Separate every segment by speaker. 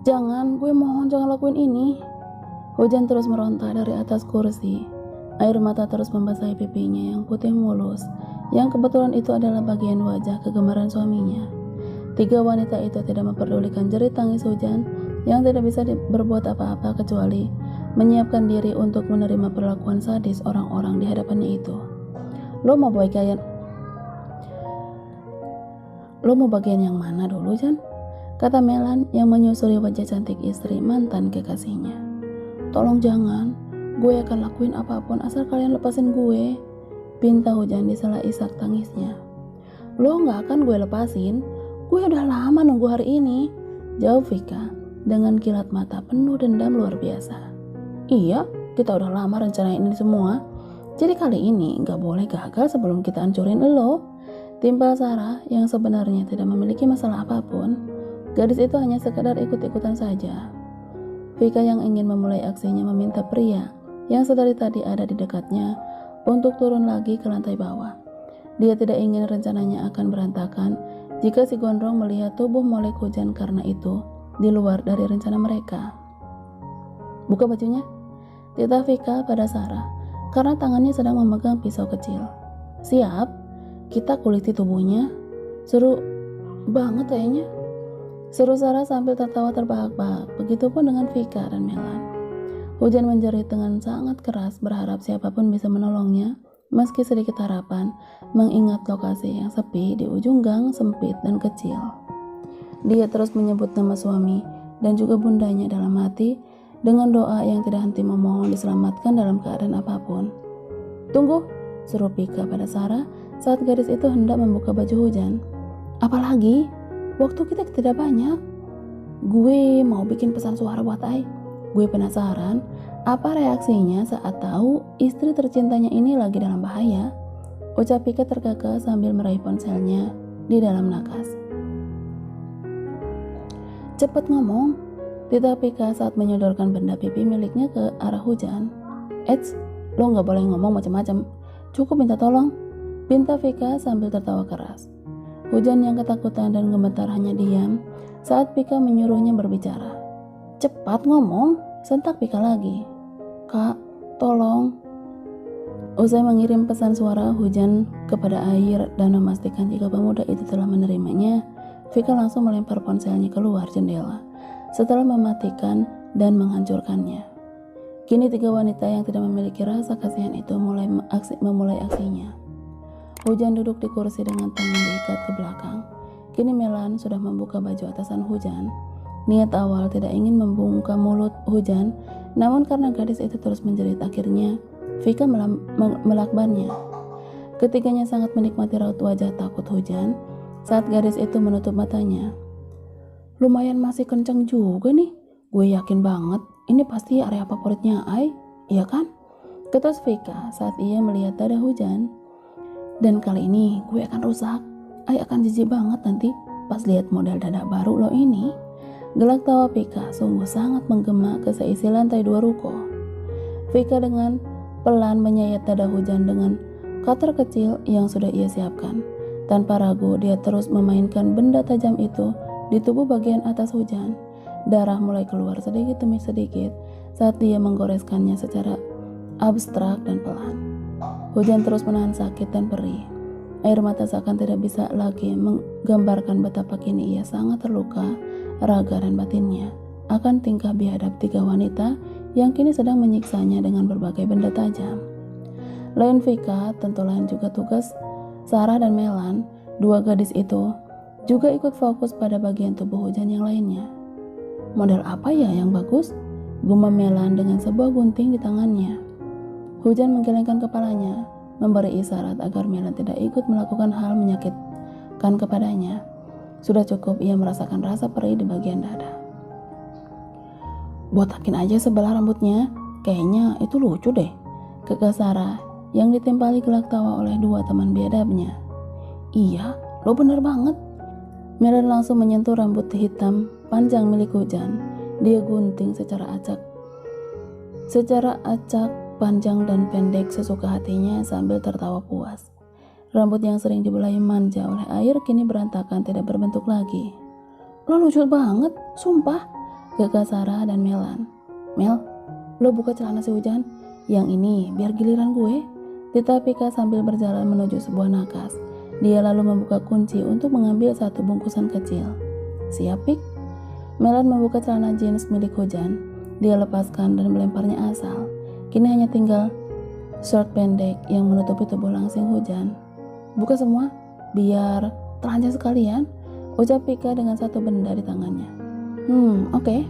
Speaker 1: Jangan, gue mohon jangan lakuin ini. Hujan terus meronta dari atas kursi. Air mata terus membasahi pipinya yang putih mulus, yang kebetulan itu adalah bagian wajah kegemaran suaminya. Tiga wanita itu tidak memperdulikan jerit tangis Hujan yang tidak bisa berbuat apa-apa kecuali menyiapkan diri untuk menerima perlakuan sadis orang-orang di hadapannya itu. Lo mau bagian yang mana dulu, Jan? Kata Melan yang menyusuri wajah cantik istri mantan kekasihnya. Tolong jangan, gue akan lakuin apapun asal kalian lepasin gue, pinta Hujan di sela isak tangisnya. Lo gak akan gue lepasin, gue udah lama nunggu hari ini, jawab Vika dengan kilat mata penuh dendam luar biasa. Iya, kita udah lama rencanain ini semua, jadi kali ini gak boleh gagal sebelum kita hancurin lo, timpal Sarah yang sebenarnya tidak memiliki masalah apapun. Gadis itu hanya sekedar ikut-ikutan saja. Vika yang ingin memulai aksinya meminta pria yang sedari tadi ada di dekatnya untuk turun lagi ke lantai bawah. Dia tidak ingin rencananya akan berantakan jika si gondrong melihat tubuh molek Hujan karena itu di luar dari rencana mereka. Buka bajunya, titah Vika pada Sarah karena tangannya sedang memegang pisau kecil. Siap, kita kuliti tubuhnya. Seru banget kayaknya, seru Sarah sambil tertawa terbahak-bahak. Begitupun dengan Vika dan Melan. Hujan menjerit dengan sangat keras berharap siapapun bisa menolongnya, meski sedikit harapan mengingat lokasi yang sepi di ujung gang sempit dan kecil. Dia terus menyebut nama suami dan juga bundanya dalam hati dengan doa yang tidak henti memohon diselamatkan dalam keadaan apapun. Tunggu, seru Vika pada Sarah saat gadis itu hendak membuka baju Hujan. Apalagi? Waktu kita tidak banyak. Gue mau bikin pesan suara buat Ai. Gue penasaran apa reaksinya saat tahu istri tercintanya ini lagi dalam bahaya, ucap Vika terkekeh sambil meraih ponselnya di dalam nakas. Cepat ngomong, titah Vika saat menyodorkan benda pipi miliknya ke arah Hujan. Eits, lo gak boleh ngomong macam-macam. Cukup minta tolong, pinta Vika sambil tertawa keras. Hujan yang ketakutan dan gemetar hanya diam saat Vika menyuruhnya berbicara. Cepat ngomong, sentak Vika lagi. Kak, tolong. Usai mengirim pesan suara Hujan kepada Air dan memastikan jika pemuda itu telah menerimanya, Vika langsung melempar ponselnya keluar jendela setelah mematikan dan menghancurkannya. Kini tiga wanita yang tidak memiliki rasa kasihan itu memulai aksinya. Hujan duduk di kursi dengan tangan diikat ke belakang. Kini Melan sudah membuka baju atasan Hujan. Niat awal tidak ingin membuka mulut Hujan, namun karena gadis itu terus menjerit akhirnya Vika melakbannya. Ketiganya sangat menikmati raut wajah takut Hujan saat gadis itu menutup matanya. Lumayan masih kenceng juga nih. Gue yakin banget ini pasti area favoritnya Ai, iya kan? Ketus Vika saat ia melihat dada Hujan. Dan kali ini gue akan rusak. Ai akan jijik banget nanti pas lihat model dada baru lo ini. Gelak tawa Vika sungguh sangat menggema ke seisi lantai 2 ruko. Vika dengan pelan menyayat dada Hujan dengan cutter kecil yang sudah ia siapkan. Tanpa ragu dia terus memainkan benda tajam itu di tubuh bagian atas Hujan. Darah mulai keluar sedikit demi sedikit saat dia menggoreskannya secara abstrak dan pelan. Hujan terus menahan sakit dan perih. Air mata seakan tidak bisa lagi menggambarkan betapa kini ia sangat terluka, raga dan batinnya, akan tingkah biadab tiga wanita yang kini sedang menyiksanya dengan berbagai benda tajam. Lain Vika, tentu lain juga tugas Sarah dan Melan, dua gadis itu, juga ikut fokus pada bagian tubuh Hujan yang lainnya. Model apa ya yang bagus? Gumam Melan dengan sebuah gunting di tangannya. Hujan menggelengkan kepalanya, memberi isyarat agar Melan tidak ikut melakukan hal menyakitkan kepadanya. Sudah cukup ia merasakan rasa perih di bagian dada. Botakin aja sebelah rambutnya, kayaknya itu lucu deh, kekeh Sarah yang ditimpali gelak tawa oleh dua teman biadabnya. Iya, lo bener banget. Melan langsung menyentuh rambut hitam panjang milik Hujan. Dia gunting secara acak, panjang dan pendek sesuka hatinya sambil tertawa puas. Rambut yang sering dibelai manja oleh Air kini berantakan tidak berbentuk lagi. Lo lucu banget, sumpah. ke Kak Sarah dan Melan. "Mel, lo buka celana si Hujan. Yang ini biar giliran gue." Tita Pika sambil berjalan menuju sebuah nakas. Dia lalu membuka kunci untuk mengambil satu bungkusan kecil. "Siap, Pik?" Melan membuka celana jeans milik Hujan. Dia lepaskan dan melemparnya asal. Kini hanya tinggal short pendek yang menutupi tubuh langsing Hujan. "Buka semua, biar telanjang sekalian," ucap Pika dengan satu benda di tangannya. Oke."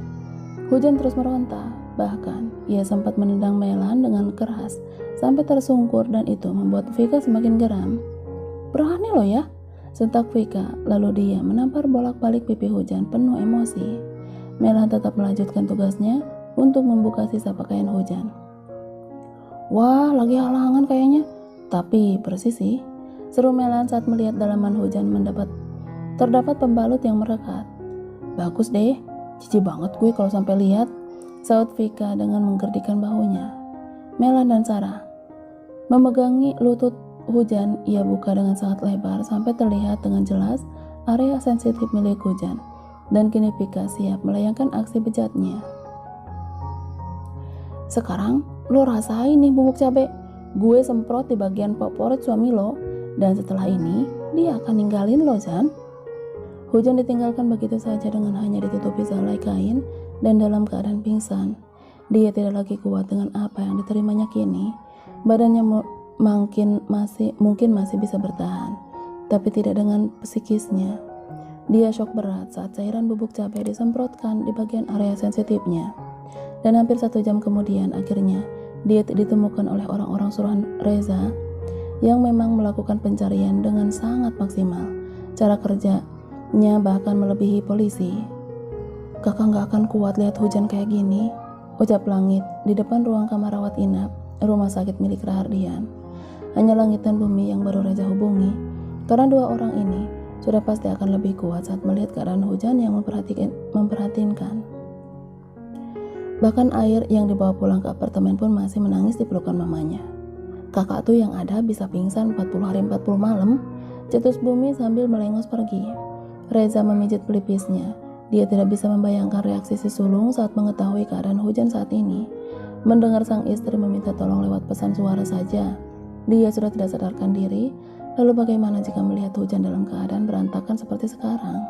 Speaker 1: Hujan terus meronta. Bahkan ia sempat menendang Melan dengan keras sampai tersungkur dan itu membuat Vika semakin geram. "Berani lo ya," sentak Vika, lalu dia menampar bolak-balik pipi Hujan penuh emosi. Melan tetap melanjutkan tugasnya untuk membuka sisa pakaian Hujan. "Wah, lagi halangan kayaknya, tapi bersih sih," seru Melan saat melihat dalaman Hujan terdapat pembalut yang merekat. "Bagus deh, jijik banget gue kalau sampai lihat," saut Vika dengan menggerdikkan bahunya. Melan dan Sarah memegangi lutut Hujan. Ia buka dengan sangat lebar sampai terlihat dengan jelas area sensitif milik Hujan. Dan kini Vika siap melayangkan aksi bejatnya. "Sekarang lo rasain nih bubuk cabe. Gue semprot di bagian favorit suami lo. Dan setelah ini dia akan ninggalin lo, Jan." Hujan ditinggalkan begitu saja dengan hanya ditutupi selai kain dan dalam keadaan pingsan. Dia tidak lagi kuat dengan apa yang diterimanya kini. Badannya mungkin masih bisa bertahan, tapi tidak dengan psikisnya. Dia shock berat saat cairan bubuk cabai disemprotkan di bagian area sensitifnya. Dan hampir 1 jam kemudian akhirnya dia ditemukan oleh orang-orang suruhan Reza yang memang melakukan pencarian dengan sangat maksimal. Cara kerjanya bahkan melebihi polisi. "Kakak gak akan kuat lihat Hujan kayak gini," ucap Langit di depan ruang kamar rawat inap rumah sakit milik Rahardian. Hanya Langit dan Bumi yang baru Reza hubungi, karena 2 orang ini sudah pasti akan lebih kuat saat melihat keadaan Hujan yang memperhatinkan. Bahkan Air yang dibawa pulang ke apartemen pun masih menangis di pelukan mamanya. "Kakak tuh yang ada bisa pingsan 40 hari 40 malam," cetus Bumi sambil melengos pergi. Reza memijit pelipisnya. Dia tidak bisa membayangkan reaksi si sulung saat mengetahui keadaan Hujan saat ini. Mendengar sang istri meminta tolong lewat pesan suara saja, dia sudah tidak sadarkan diri. Lalu bagaimana jika melihat Hujan dalam keadaan berantakan seperti sekarang?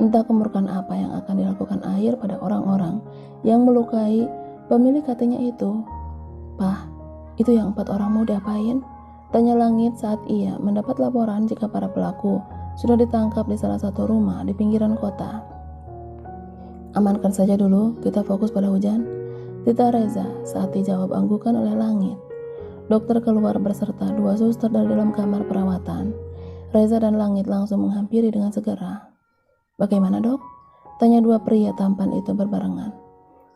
Speaker 1: Entah kemurkaan apa yang akan dilakukan Air pada orang-orang yang melukai pemilik hatinya itu. "Pah, itu yang 4 orang mau diapain?" tanya Langit saat ia mendapat laporan jika para pelaku sudah ditangkap di salah satu rumah di pinggiran kota. "Amankan saja dulu, kita fokus pada Hujan," titah Reza saat dijawab anggukan oleh Langit. Dokter keluar berserta 2 suster dari dalam kamar perawatan. Reza dan Langit langsung menghampiri dengan segera. "Bagaimana, Dok?" tanya 2 pria tampan itu berbarengan.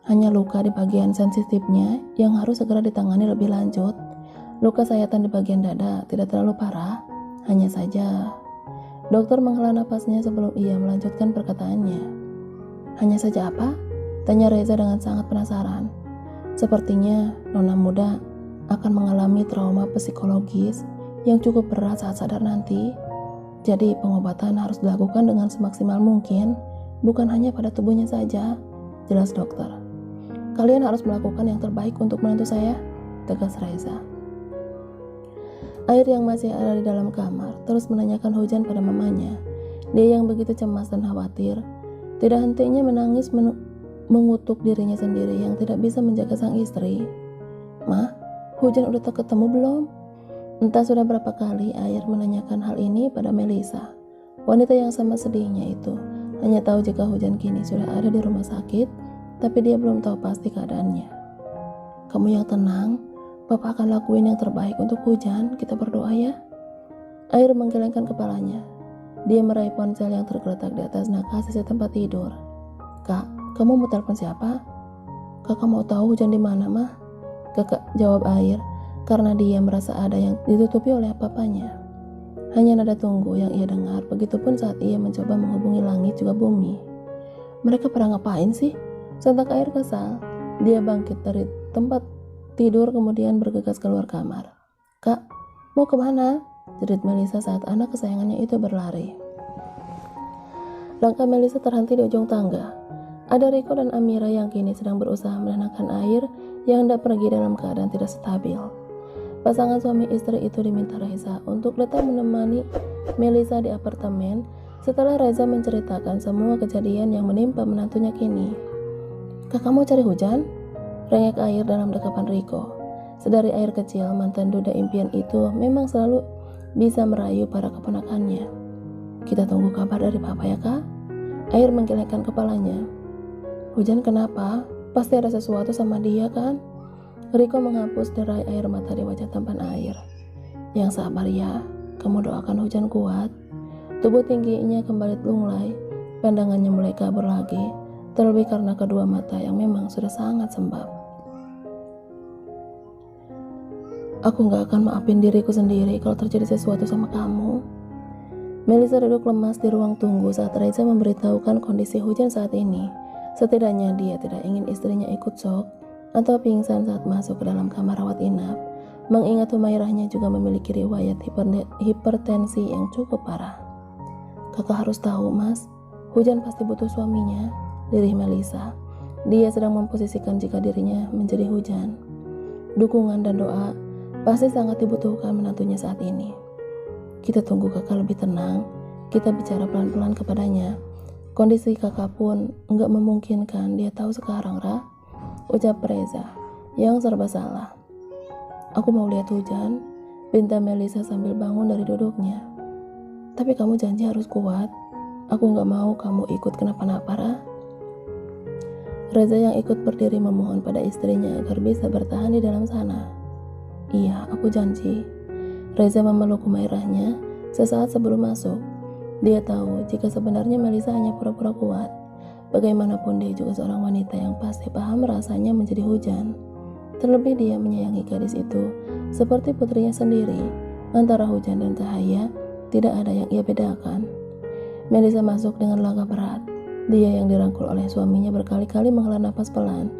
Speaker 1: "Hanya luka di bagian sensitifnya yang harus segera ditangani lebih lanjut. Luka sayatan di bagian dada tidak terlalu parah, hanya saja..." Dokter menghela napasnya sebelum ia melanjutkan perkataannya. "Hanya saja apa?" tanya Reza dengan sangat penasaran. "Sepertinya Nona muda akan mengalami trauma psikologis yang cukup berat saat sadar nanti. Jadi pengobatan harus dilakukan dengan semaksimal mungkin, bukan hanya pada tubuhnya saja," jelas dokter. "Kalian harus melakukan yang terbaik untuk menantu saya," tegas Reza. Air yang masih ada di dalam kamar terus menanyakan Hujan pada mamanya. Dia yang begitu cemas dan khawatir, tidak hentinya menangis mengutuk dirinya sendiri yang tidak bisa menjaga sang istri. "Ma, Hujan udah ketemu belum?" Entah sudah berapa kali Air menanyakan hal ini pada Melisa. Wanita yang sama sedihnya itu hanya tahu jika Hujan kini sudah ada di rumah sakit, tapi dia belum tahu pasti keadaannya. "Kamu yang tenang, Papa akan lakuin yang terbaik untuk Hujan, kita berdoa ya." Air menggelengkan kepalanya. Dia meraih ponsel yang tergeletak di atas nakas sisi tempat tidur. "Kak, kamu mau telepon siapa?" "Kakak mau tahu Hujan di mana, Mah?" Kakak jawab Air, karena dia merasa ada yang ditutupi oleh papanya. Hanya nada tunggu yang ia dengar, begitupun saat ia mencoba menghubungi Langit juga Bumi. "Mereka pada ngapain sih?" sontak Air kesal. Dia bangkit dari tempat tidur kemudian bergegas keluar kamar. "Kak, mau kemana?" jerit Melisa saat anak kesayangannya itu berlari. Langkah Melisa terhenti di ujung tangga. Ada Riko dan Amira yang kini sedang berusaha menenangkan air yang hendak pergi dalam keadaan tidak stabil. Pasangan suami istri itu diminta Reza untuk datang menemani Melisa di apartemen setelah Reza menceritakan semua kejadian yang menimpa menantunya kini. "Kakak mau cari hujan?" Rengek air dalam dekapan Riko. Sedari air kecil, mantan duda impian itu memang selalu bisa merayu para keponakannya. "Kita tunggu kabar dari papa ya kak?" Air menggelengkan kepalanya. "Hujan kenapa? Pasti ada sesuatu sama dia kan?" Riko menghapus derai air mata di wajah tampan air. "Yang sabar ya, kamu doakan hujan kuat." Tubuh tingginya kembali lunglai, pandangannya mulai kabur lagi, terlebih karena kedua mata yang memang sudah sangat sembab. "Aku gak akan maafin diriku sendiri kalau terjadi sesuatu sama kamu." Melisa duduk lemas di ruang tunggu saat Reza memberitahukan kondisi hujan saat ini. Setidaknya dia tidak ingin istrinya ikut shock atau pingsan saat masuk ke dalam kamar rawat inap, mengingat Humairahnya juga memiliki riwayat hipertensi yang cukup parah. "Kakak harus tahu mas, hujan pasti butuh suaminya," lirih Melisa. Dia sedang memposisikan jika dirinya menjadi hujan. Dukungan dan doa pasti sangat dibutuhkan menantunya saat ini. "Kita tunggu kakak lebih tenang, kita bicara pelan-pelan kepadanya. Kondisi kakak pun enggak memungkinkan dia tahu sekarang, Ra," ucap Reza yang serba salah. "Aku mau lihat hujan," pinta Melisa sambil bangun dari duduknya. "Tapi kamu janji harus kuat. Aku enggak mau kamu ikut kenapa-napa, Ra." Reza yang ikut berdiri memohon pada istrinya agar bisa bertahan di dalam sana. "Iya, aku janji." Reza memeluk Humairahnya sesaat sebelum masuk. Dia tahu jika sebenarnya Melisa hanya pura-pura kuat. Bagaimanapun dia juga seorang wanita yang pasti paham rasanya menjadi hujan. Terlebih dia menyayangi gadis itu seperti putrinya sendiri. Antara hujan dan cahaya tidak ada yang ia bedakan. Melisa masuk dengan langkah berat. Dia yang dirangkul oleh suaminya berkali-kali menghela napas pelan.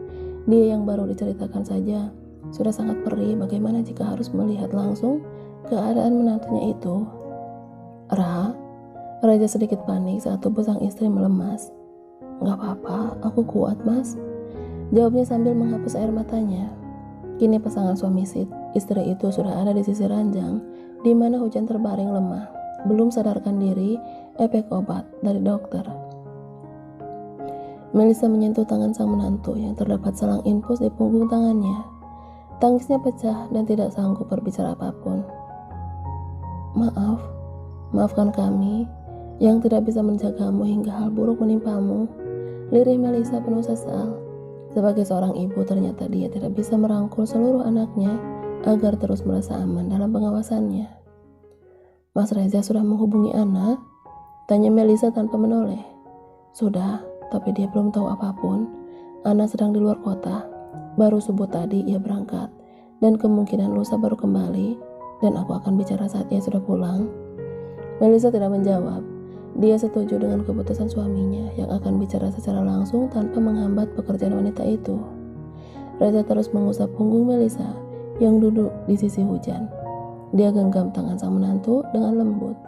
Speaker 1: Dia yang baru diceritakan saja sudah sangat perih bagaimana jika harus melihat langsung keadaan menantunya itu. "Ra," Raja sedikit panik saat tubuh sang istri melemas. "Gak apa-apa, aku kuat mas," jawabnya sambil menghapus air matanya. Kini pasangan suami istri itu sudah ada di sisi ranjang, di mana hujan terbaring lemah, belum sadarkan diri efek obat dari dokter. Melisa menyentuh tangan sang menantu yang terdapat selang infus di punggung tangannya. Tangisnya pecah dan tidak sanggup berbicara apapun. Maafkan kami yang tidak bisa menjagamu hingga hal buruk menimpamu," lirih Melisa penuh sesal. Sebagai seorang ibu ternyata dia tidak bisa merangkul seluruh anaknya agar terus merasa aman dalam pengawasannya. "Mas Reza sudah menghubungi anak?" tanya Melisa tanpa menoleh. "Sudah, tapi dia belum tahu apapun. Ana sedang di luar kota. Baru subuh tadi ia berangkat dan kemungkinan lusa baru kembali, dan aku akan bicara saat ia sudah pulang." Melisa tidak menjawab. Dia setuju dengan keputusan suaminya yang akan bicara secara langsung tanpa menghambat pekerjaan wanita itu. Reza terus mengusap punggung Melisa yang duduk di sisi hujan. Dia genggam tangan sang menantu dengan lembut,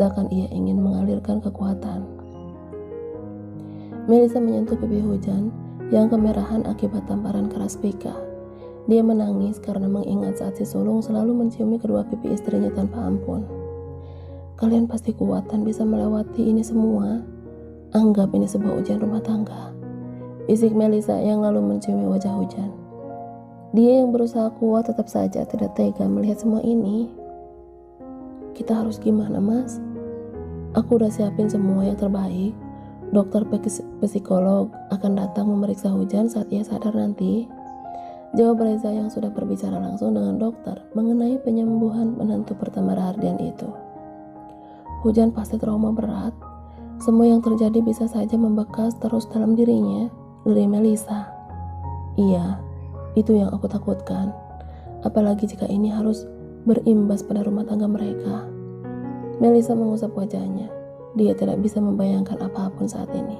Speaker 1: seakan ia ingin mengalirkan kekuatan. Melisa menyentuh pipi hujan yang kemerahan akibat tamparan keras Pika. Dia menangis karena mengingat saat si sulung selalu menciumi kedua pipi istrinya tanpa ampun. "Kalian pasti kuat dan bisa melewati ini semua. Anggap ini sebuah ujian rumah tangga," bisik Melisa yang lalu menciumi wajah hujan. Dia yang berusaha kuat tetap saja tidak tega melihat semua ini. "Kita harus gimana mas? Aku udah siapin semua yang terbaik. Dokter psikolog akan datang memeriksa hujan saat ia sadar nanti," jawab Reza yang sudah berbicara langsung dengan dokter mengenai penyembuhan menantu pertama Rahardian itu. "Hujan pasti trauma berat. Semua yang terjadi bisa saja membekas terus dalam dirinya," lirih Melisa. "Iya, itu yang aku takutkan. Apalagi jika ini harus berimbas pada rumah tangga mereka." Melisa mengusap wajahnya. Dia tidak bisa membayangkan apapun saat ini.